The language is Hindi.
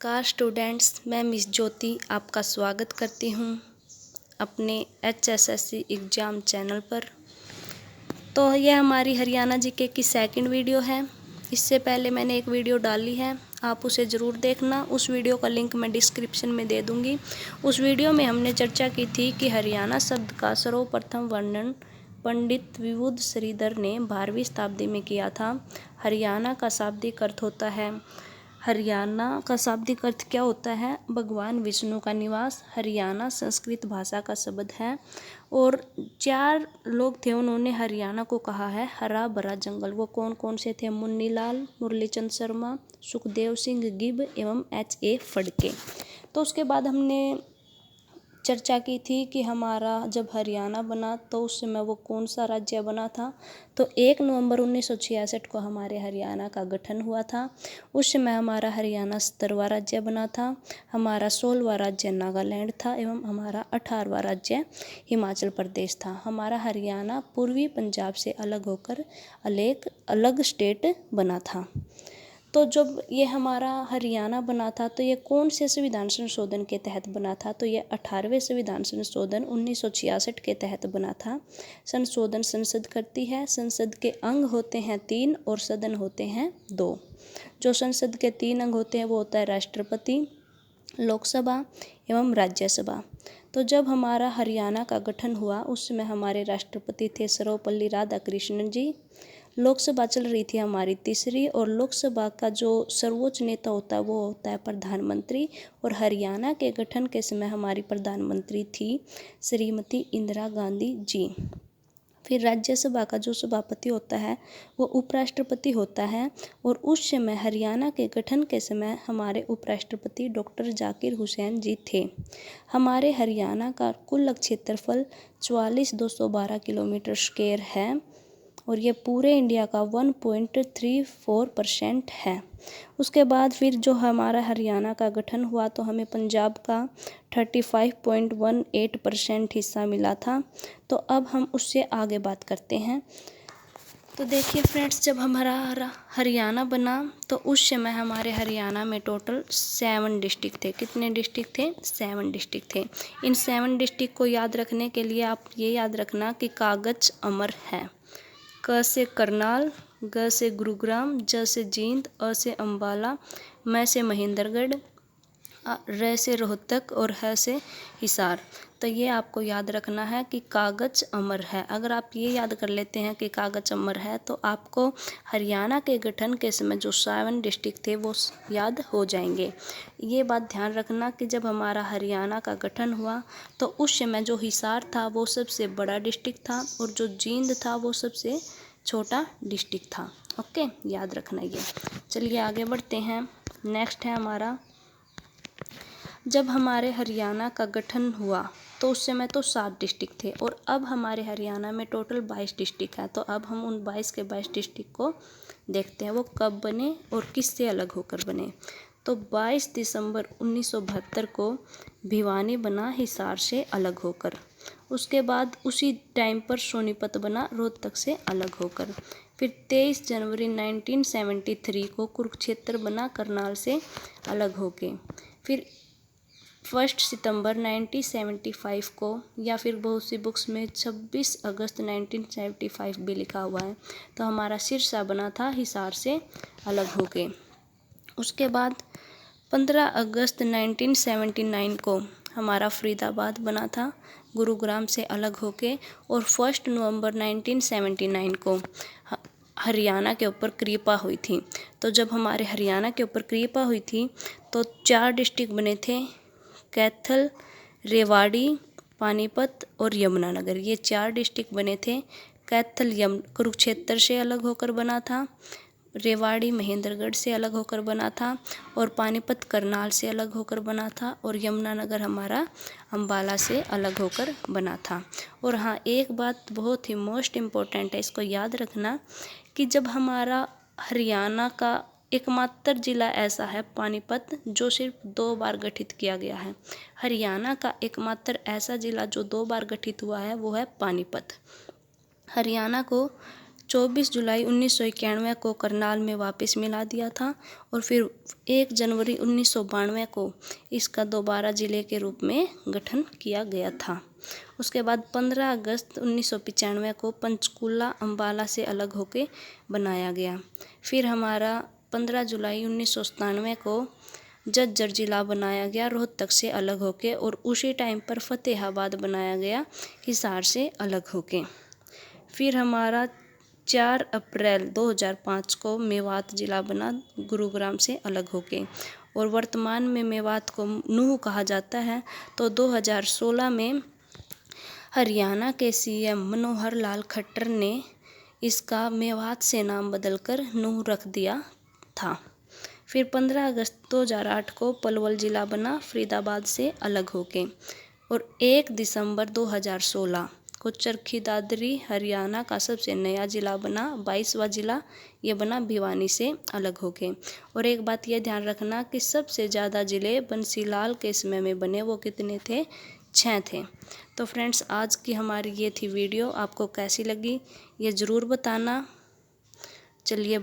नमस्कार स्टूडेंट्स, मैं मिस ज्योति आपका स्वागत करती हूँ अपने HSSC एग्ज़ाम चैनल पर। तो यह हमारी हरियाणा जीके की सेकंड वीडियो है। इससे पहले मैंने एक वीडियो डाली है, आप उसे ज़रूर देखना। उस वीडियो का लिंक मैं डिस्क्रिप्शन में दे दूँगी। उस वीडियो में हमने चर्चा की थी कि हरियाणा शब्द का सर्वप्रथम वर्णन पंडित विबुध श्रीधर ने 12वीं शताब्दी में किया था। हरियाणा का शाब्दिक अर्थ होता है क्या होता है? भगवान विष्णु का निवास। हरियाणा संस्कृत भाषा का शब्द है और 4 लोग थे, उन्होंने हरियाणा को कहा है हरा भरा जंगल। वो कौन कौन से थे? मुन्नीलाल, मुरलीचंद शर्मा, सुखदेव सिंह गिब एवं HA फड़के। तो उसके बाद हमने चर्चा की थी कि हमारा जब हरियाणा बना तो उस समय वो कौन सा राज्य बना था। तो 1 नवंबर 1966 को हमारे हरियाणा का गठन हुआ था। उस समय हमारा हरियाणा 17वां राज्य बना था। हमारा 16वां राज्य नागालैंड था एवं हमारा 18वां राज्य हिमाचल प्रदेश था। हमारा हरियाणा पूर्वी पंजाब से अलग होकर अलग स्टेट बना था। तो जब ये हमारा हरियाणा बना था तो ये कौन से संविधान संशोधन के तहत बना था? तो ये 18वें संविधान संशोधन 1966 के तहत बना था। संशोधन संसद करती है। संसद के अंग होते हैं 3 और सदन होते हैं 2। जो संसद के 3 अंग होते हैं वो होता है राष्ट्रपति, लोकसभा एवं राज्यसभा। तो जब हमारा हरियाणा का गठन हुआ उस समय हमारे राष्ट्रपति थे सर्वपल्ली राधाकृष्णन जी। लोकसभा चल रही थी हमारी 3री और लोकसभा का जो सर्वोच्च नेता होता है वो होता है प्रधानमंत्री। और हरियाणा के गठन के समय हमारी प्रधानमंत्री थी श्रीमती इंदिरा गांधी जी। फिर राज्यसभा का जो सभापति होता है वो उपराष्ट्रपति होता है और उस समय हरियाणा के गठन के समय हमारे उपराष्ट्रपति डॉक्टर जाकिर हुसैन जी थे। हमारे हरियाणा का कुल क्षेत्रफल 44,212 किलोमीटर स्क्वायर है और ये पूरे इंडिया का 1.34% है। उसके बाद फिर जो हमारा हरियाणा का गठन हुआ तो हमें पंजाब का 35.18% हिस्सा मिला था। तो अब हम उससे आगे बात करते हैं। तो देखिए फ्रेंड्स, जब हमारा हरियाणा बना तो उस समय हमारे हरियाणा में टोटल 7 डिस्ट्रिक्ट थे। कितने डिस्ट्रिक्ट थे? 7 डिस्ट्रिक्ट थे। इन 7 डिस्ट्रिक्ट को याद रखने के लिए आप ये याद रखना कि कागज अमर है। क से करनाल, ग से गुरुग्राम, ज से जींद, अ से अम्बाला, म से महेंद्रगढ़, र से रोहतक और ह से हिसार। तो ये आपको याद रखना है कि कागज अमर है। अगर आप ये याद कर लेते हैं कि कागज अमर है तो आपको हरियाणा के गठन के समय जो 7 डिस्ट्रिक्ट थे वो याद हो जाएंगे। ये बात ध्यान रखना कि जब हमारा हरियाणा का गठन हुआ तो उस समय जो हिसार था वो सबसे बड़ा डिस्ट्रिक्ट था और जो जींद था वो सबसे छोटा डिस्ट्रिक्ट था। ओके, याद रखना ये। चलिए आगे बढ़ते हैं। नेक्स्ट है हमारा, जब हमारे हरियाणा का गठन हुआ तो उस समय तो 7 डिस्ट्रिक्ट थे और अब हमारे हरियाणा में टोटल 22 डिस्ट्रिक्ट है। तो अब हम उन 22 के 22 डिस्ट्रिक्ट को देखते हैं वो कब बने और किससे अलग होकर बने। तो 22 दिसंबर 1972 को भिवानी बना हिसार से अलग होकर। उसके बाद उसी टाइम पर सोनीपत बना रोहतक से अलग होकर। फिर 23 जनवरी 1973 को कुरुक्षेत्र बना करनाल से अलग होके। फिर 1 सितंबर 1975 को, या फिर बहुत सी बुक्स में 26 अगस्त 1975 भी लिखा हुआ है, तो हमारा सिरसा बना था हिसार से अलग होके। उसके बाद 15 अगस्त 1979 को हमारा फरीदाबाद बना था गुरुग्राम से अलग होके। और 1 नवंबर 1979 को हरियाणा के ऊपर कृपा हुई थी। तो जब हमारे हरियाणा के ऊपर कृपा हुई थी तो 4 डिस्ट्रिक्ट बने थे, कैथल, रेवाड़ी, पानीपत और यमुनानगर। ये 4 डिस्ट्रिक्ट बने थे। कैथल कुरुक्षेत्र से अलग होकर बना था, रेवाड़ी महेंद्रगढ़ से अलग होकर बना था और पानीपत करनाल से अलग होकर बना था और यमुनानगर हमारा अम्बाला से अलग होकर बना था। और हाँ, एक बात बहुत ही मोस्ट इम्पोर्टेंट है, इसको याद रखना कि जब हमारा हरियाणा का एकमात्र जिला ऐसा है पानीपत जो सिर्फ 2 बार गठित किया गया है। हरियाणा का एकमात्र ऐसा जिला जो 2 बार गठित हुआ है वो है पानीपत। हरियाणा को 24 जुलाई 1991 को करनाल में वापस मिला दिया था और फिर 1 जनवरी 1992 को इसका दोबारा ज़िले के रूप में गठन किया गया था। उसके बाद 15 अगस्त 1995 को पंचकूला अम्बाला से अलग होकर बनाया गया। फिर हमारा 15 जुलाई 1997 को झज्जर जिला बनाया गया रोहतक से अलग होके, और उसी टाइम पर फतेहाबाद बनाया गया हिसार से अलग होके। फिर हमारा 4 अप्रैल 2005 को मेवात जिला बना गुरुग्राम से अलग होके, और वर्तमान में मेवात को नूंह कहा जाता है। तो 2016 में हरियाणा के सीएम मनोहर लाल खट्टर ने इसका मेवात से नाम बदलकर नूंह रख दिया था। फिर 15 अगस्त 2008 को पलवल जिला बना फरीदाबाद से अलग होके, और 1 दिसंबर 2016 को चरखी दादरी हरियाणा का सबसे नया जिला बना 22वां जिला, ये बना भिवानी से अलग होके। और एक बात ये ध्यान रखना कि सबसे ज़्यादा ज़िले बंसीलाल के समय में बने, वो कितने थे? 6 थे। तो फ्रेंड्स, आज की हमारी ये थी वीडियो, आपको कैसी लगी ये ज़रूर बताना। चलिए